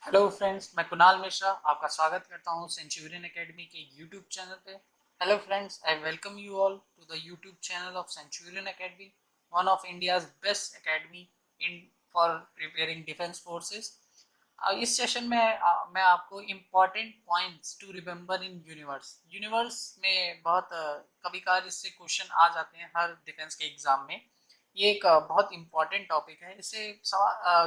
Hello friends, मैं कुणाल मिश्रा आपका स्वागत करता हूं सेंचुरियन एकेडमी के यूट्यूब चैनल पे। Hello friends, I welcome you all to the YouTube channel of Centurion Academy, one of India's best academy in for preparing defence forces. इस session में मैं आपको important points to remember in universe में बहुत कभी कभार इससे क्वेश्चन आ जाते हैं हर डिफेंस के एग्जाम में। ये एक बहुत इंपॉर्टेंट टॉपिक है। इससे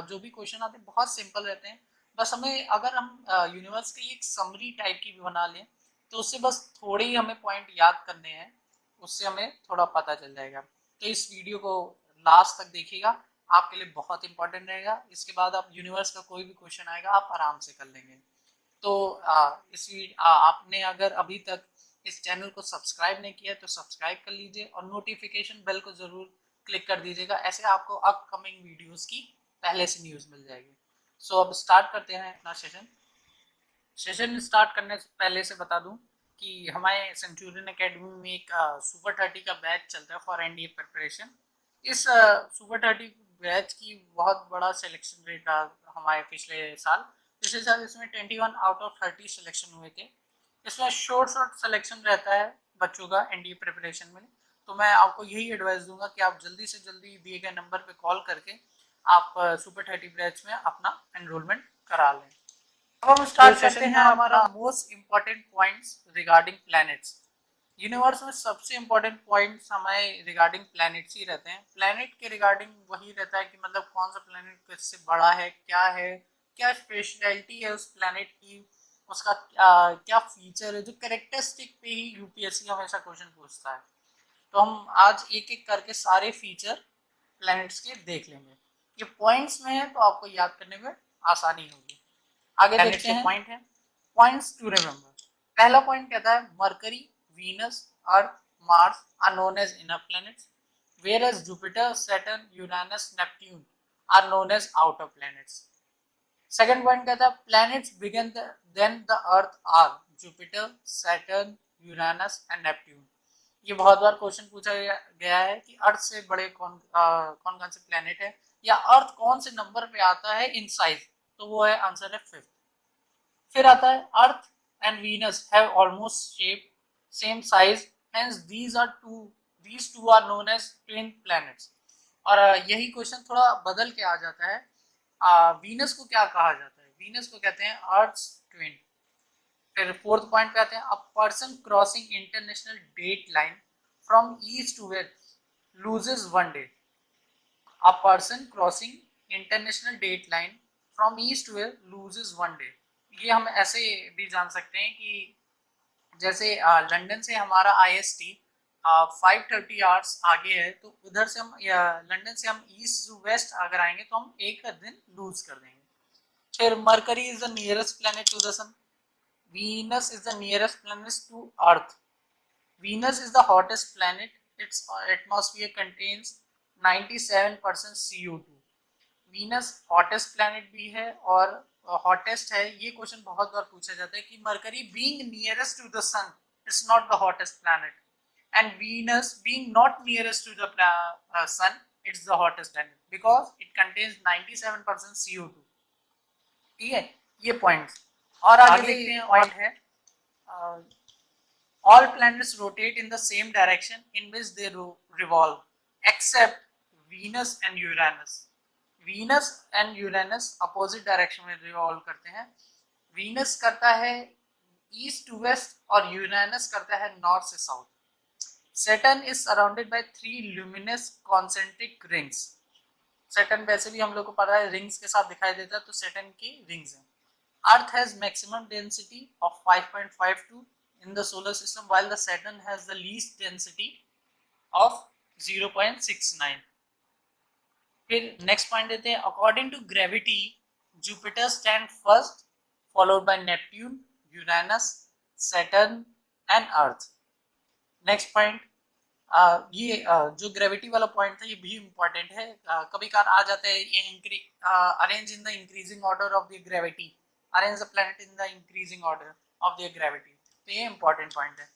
जो भी क्वेश्चन आते हैं बहुत सिंपल रहते हैं। बस हमें अगर हम यूनिवर्स की एक समरी टाइप की भी बना लें तो उससे बस थोड़े ही हमें पॉइंट याद करने हैं, उससे हमें थोड़ा पता चल जाएगा। तो इस वीडियो को लास्ट तक देखिएगा, आपके लिए बहुत इंपॉर्टेंट रहेगा। इसके बाद आप यूनिवर्स का कोई भी क्वेश्चन आएगा आप आराम से कर लेंगे। तो आपने अगर अभी तक इस चैनल को सब्सक्राइब नहीं किया तो सब्सक्राइब कर लीजिए और नोटिफिकेशन बेल को जरूर क्लिक कर दीजिएगा। ऐसे आपको अपकमिंग वीडियोस की पहले से न्यूज़ मिल जाएगी। सो अब स्टार्ट करते हैं अपना सेशन स्टार्ट करने से पहले से बता दूं कि हमारे सेंचुरियन एकेडमी में एक सुपर 30 का बैच चलता है फॉर एनडीए प्रिपरेशन। इस सुपर 30 बैच की बहुत बड़ा सिलेक्शन रेट रहा हमारे पिछले साल इसमें 21 आउट ऑफ 30 सिलेक्शन हुए थे। इसमें शॉर्ट सिलेक्शन रहता है बच्चों का एनडीए प्रिपरेशन में। तो मैं आपको यही एडवाइस दूंगा कि आप जल्दी से जल्दी दिए गए नंबर पे कॉल करके आप सुपर 30 बैच में अपना एनरोलमेंट करा लें। अब हम स्टार्ट करते हैं हमारा most important points regarding planets. Universe में सबसे इम्पोर्टेंट पॉइंट्स हमारे रिगार्डिंग प्लैनेट्स ही रहते हैं। प्लैनेट के रिगार्डिंग वही रहता है कि मतलब कौन सा प्लैनेट किससे बड़ा है, क्या स्पेशलिटी है उस प्लैनेट की, उसका क्या फीचर है, जो कैरेक्टरिस्टिक पे ही यूपीएससी हमेशा क्वेश्चन पूछता है। तो हम आज एक एक करके सारे फीचर प्लैनेट्स के देख लेंगे। ये पॉइंट्स में है तो आपको याद करने में आसानी होगी। आगे देखते हैं पॉइंट है, पॉइंट्स टू रिमेंबर। पहला पॉइंट कहता है Mercury, Venus, Earth, Mars are known as inner planets, whereas Jupiter, Saturn, Uranus, Neptune are known as outer planets. Second point कहता है planets bigger than the Earth are Jupiter, Saturn, Uranus and Neptune. ये बहुत बार question पूछा गया है कि अर्थ से बड़े कौन कौन से प्लेनेट है या अर्थ कौन से नंबर पे आता है इन साइज, तो वो है आंसर है फिफ्थ। फिर आता है Earth and Venus have almost shape same size, hence these two are known as twin planets. और यही क्वेश्चन थोड़ा बदल के आ जाता है। वीनस को क्या कहा जाता है? वीनस को कहते हैं अर्थ ट्विन। फिर फोर्थ पॉइंट पे आते हैं, a person crossing international date line from east to west loses one day. A person crossing international date line from east to west loses one day। ये हम ऐसे भी जान सकते हैं कि जैसे लंदन से हमारा IST 5:30 आवर्स आगे है, तो उधर से हम लंदन से हम ईस्ट टू वेस्ट अगर आएंगे तो हम एक दिन लूज कर देंगे। फिर Mercury is the nearest planet to the sun, Venus is the nearest planet to Earth, Venus is the hottest planet. Its atmosphere contains 97% CO2। Venus hottest planet भी है और hottest है। ये क्वेश्चन बहुत बार पूछा जाता है कि Mercury being nearest to the sun is not the hottest planet, and Venus being not nearest to the sun it's the hottest planet because it contains 97% CO2। ठीक है, ये पॉइंट्स। और आगे देखते हैं, पॉइंट है all planets rotate in the same direction in which they revolve except Venus and Uranus। Venus and Uranus opposite direction में revolve करते हैं। Venus करता है east to west और Uranus करता है north से south। Saturn is surrounded by 3 luminous concentric rings। Saturn वैसे भी हम लोग को पता है रिंग्स के साथ दिखाई देता है, तो Saturn की रिंग्स हैं। Earth has maximum density of 5.52 in the solar system while the Saturn has the least density of 0.69। फिर नेक्स्ट पॉइंट देते हैं, according to gravity Jupiter stand first followed by Neptune, Uranus, Saturn and Earth. Next point, ये जो gravity वाला point था ये भी important है। कभी कभार आ जाता है ये arrange in the increasing order of the gravity, arrange the planet in the increasing order of the gravity, तो ये इंपॉर्टेंट पॉइंट है।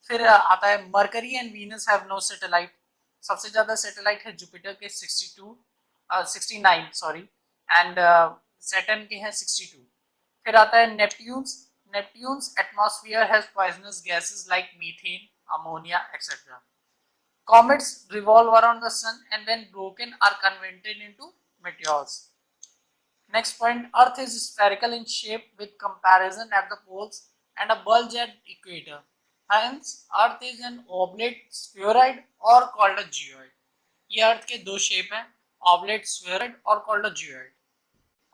फिर आता है Mercury and Venus have no satellite. सबसे ज्यादा सैटेलाइट है जुपिटर के 69 सॉरी, एंड सैटर्न के हैं 62। फिर आता है Neptune's. Neptune's atmosphere has poisonous gases like methane, ammonia etcetera. Comets revolve around the sun and when broken are converted into meteors. Next point, Earth is spherical in shape with comparison at the poles and a bulge at equator. Hence, Earth is an oblate spheroid or called a geoid. ये अर्थ के दो shape हैं, oblate spheroid और called a geoid.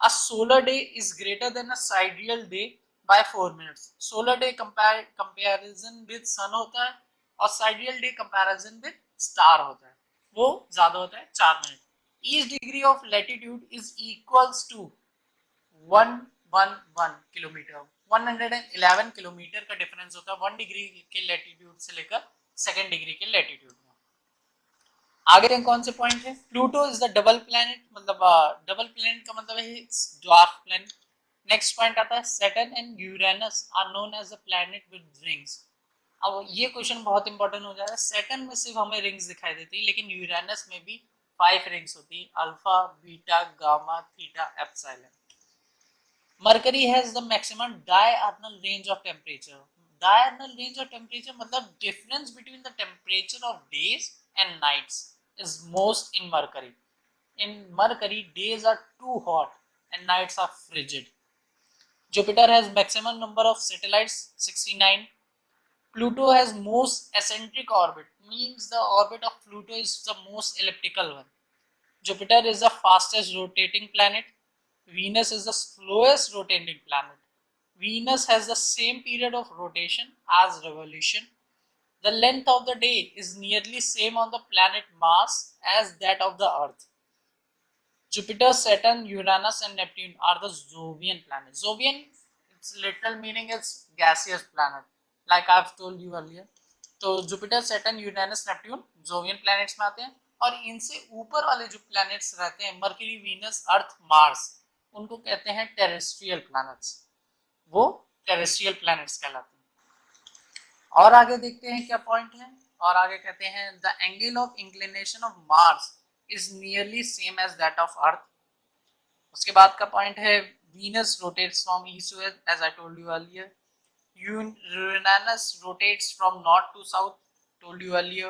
A solar day is greater than a sidereal day by 4 minutes. Solar day comparison with sun होता है और sidereal day comparison with star होता है, वो ज्यादा होता है 4 minute. Each degree of latitude is equals to 111 kilometre. 111 kilometre का डिफरेंस होता है 1 डिग्री के लैटिट्यूड से लेकर 2 डिग्री के लैटिट्यूड में. आगे देखें कौन से पॉइंट है. Pluto is the double planet, मतलब डबल प्लैनेट का मतलब है ड्वार्फ प्लैनेट. नेक्स्ट पॉइंट आता है Saturn and Uranus are known as a planet with rings. अब ये क्वेश्चन बहुत इंपॉर्टेंट हो जाएगा. सैटर्न में सिर्फ हमें रिंग्स दिखाई देती है, लेकिन यूरेनस में भी 5 रिंग्स होती है, alpha, beta, gamma, theta, epsilon. Mercury has the maximum diurnal range of temperature. Diurnal range of temperature मतलब difference between the temperature of days and nights is most in Mercury. In Mercury, days are too hot and nights are frigid. Jupiter has maximum number of satellites, 69. Pluto has most eccentric orbit, means the orbit of Pluto is the most elliptical one. Jupiter is the fastest rotating planet. Venus is the slowest rotating planet. Venus has the same period of rotation as revolution. The length of the day is nearly same on the planet Mars as that of the Earth. Jupiter, Saturn, Uranus and Neptune are the Jovian planets. Jovian, its literal meaning is gaseous planet, like I've told you earlier. तो Jupiter, Saturn, Uranus, Neptune Jovian planets में आते हैं. और इनसे ऊपर वाले जो planets रहते हैं, मरकरी, वीनस, अर्थ, मार्स, उनको कहते हैं टेरेस्ट्रियल प्लैनेट्स. वो टेरेस्ट्रियल प्लैनेट्स कहलाते हैं. और आगे देखते हैं क्या पॉइंट है. और आगे कहते हैं the angle of inclination of Mars is nearly same as that of Earth. उसके बाद का पॉइंट है Venus rotates from east to west as I told you earlier. Uranus rotates from north to south, told you earlier.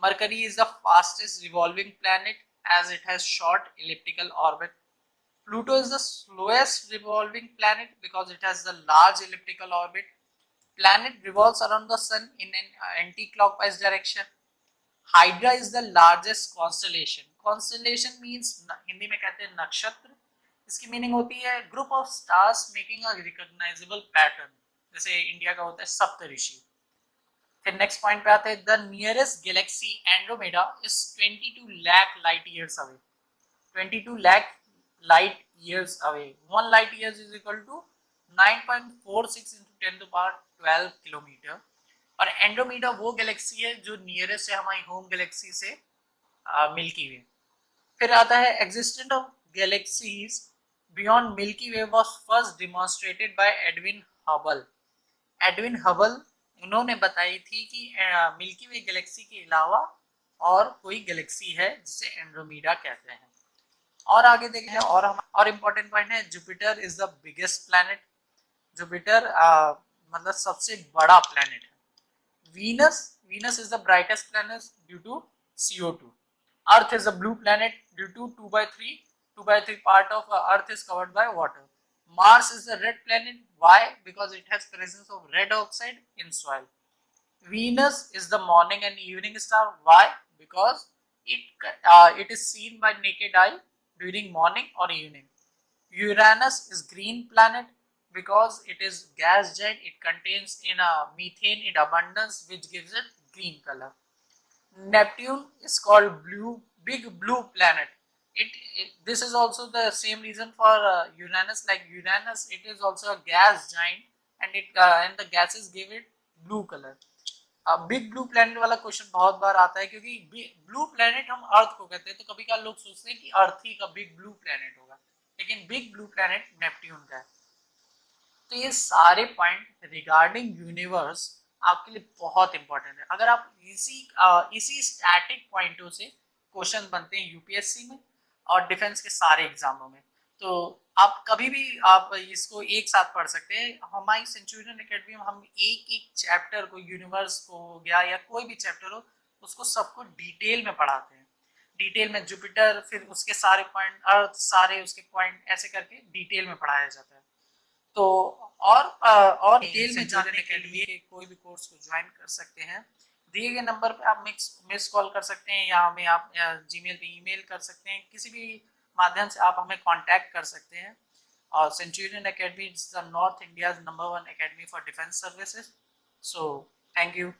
Mercury is the fastest revolving planet as it has short elliptical orbit. Pluto is the slowest revolving planet because it has the large elliptical orbit. Planet revolves around the sun in an anti-clockwise direction. Hydra is the largest constellation. Constellation means Hindi में कहते हैं नक्षत्र. इसकी meaning होती है group of stars making a recognisable pattern, जैसे India का होता है सप्तऋषि. फिर नेक्स्ट पॉइंट पे आते हैं the nearest galaxy Andromeda is 22 lakh light years away. 22 lakh light years away. 1 light years is equal to 9.46 into 10 to the power 12 kilometre. और Andromeda वो गैलेक्सी है जो नियरेस्ट है हमारी होम गैलेक्सी से, मिल्की वे. फिर आता है existence of galaxies beyond Milky Way was first demonstrated by Edwin Hubble. Edwin Hubble उन्होंने बताई थी कि मिल्की वे गैलेक्सी के अलावा और कोई गैलेक्सी है जिसे एंड्रोमेडा कहते हैं. और आगे देखते हैं और इम्पोर्टेंट पॉइंट है Jupiter is the biggest planet. Jupiter मतलब सबसे बड़ा प्लैनेट है. Venus is the brightest planet due to CO2. Earth is a blue planet due to 2/3 part of Earth is covered by water. Mars is the red planet. Why? Because it has presence of red oxide in soil. Venus is the morning and evening star. Why? Because it is seen by naked eye during morning or evening. Uranus is green planet because it is gas giant. It contains methane in abundance, which gives it green color. Neptune is called big blue planet. This is also the same reason for Uranus. Like Uranus, it is also a gas giant, and the gases give it blue color. Big blue planet वाला question बहुत बार आता है क्योंकि blue planet हम अर्थ को कहते हैं, तो कभी कभी लोग सोचते हैं कि अर्थ ही का बिग ब्लू प्लैनेट होगा, लेकिन बिग ब्लू प्लैनेट नेपट्यून का है. तो ये सारे पॉइंट रिगार्डिंग यूनिवर्स आपके लिए बहुत इंपॉर्टेंट है. अगर आप इसी स्टैटिक पॉइंटों से क्वेश्चन बनते हैं यूपीएससी में और डिफेंस के सारे एग्जामों में, तो आप कभी भी आप इसको एक साथ पढ़ सकते हैं। हमारी सेंचुरियन एकेडमी में हम एक एक चैप्टर को, यूनिवर्स को हो गया या कोई भी चैप्टर हो, उसको सबको डिटेल में पढ़ाते हैं। डिटेल में जुपिटर, फिर उसके सारे पॉइंट, अर्थ, सारे उसके पॉइंट, ऐसे करके डिटेल में पढ़ाया जाता है। तो और डिटेल में जानने के लिए कोई भी कोर्स को ज्वाइन कर सकते हैं। दिए गए नंबर पे आप मिस कॉल कर सकते हैं, या हमें आप जीमेल पे ईमेल कर सकते हैं, किसी भी माध्यम से आप हमें कांटेक्ट कर सकते हैं। और Centurion academy is the north India's number 1 academy for defence services. So thank you.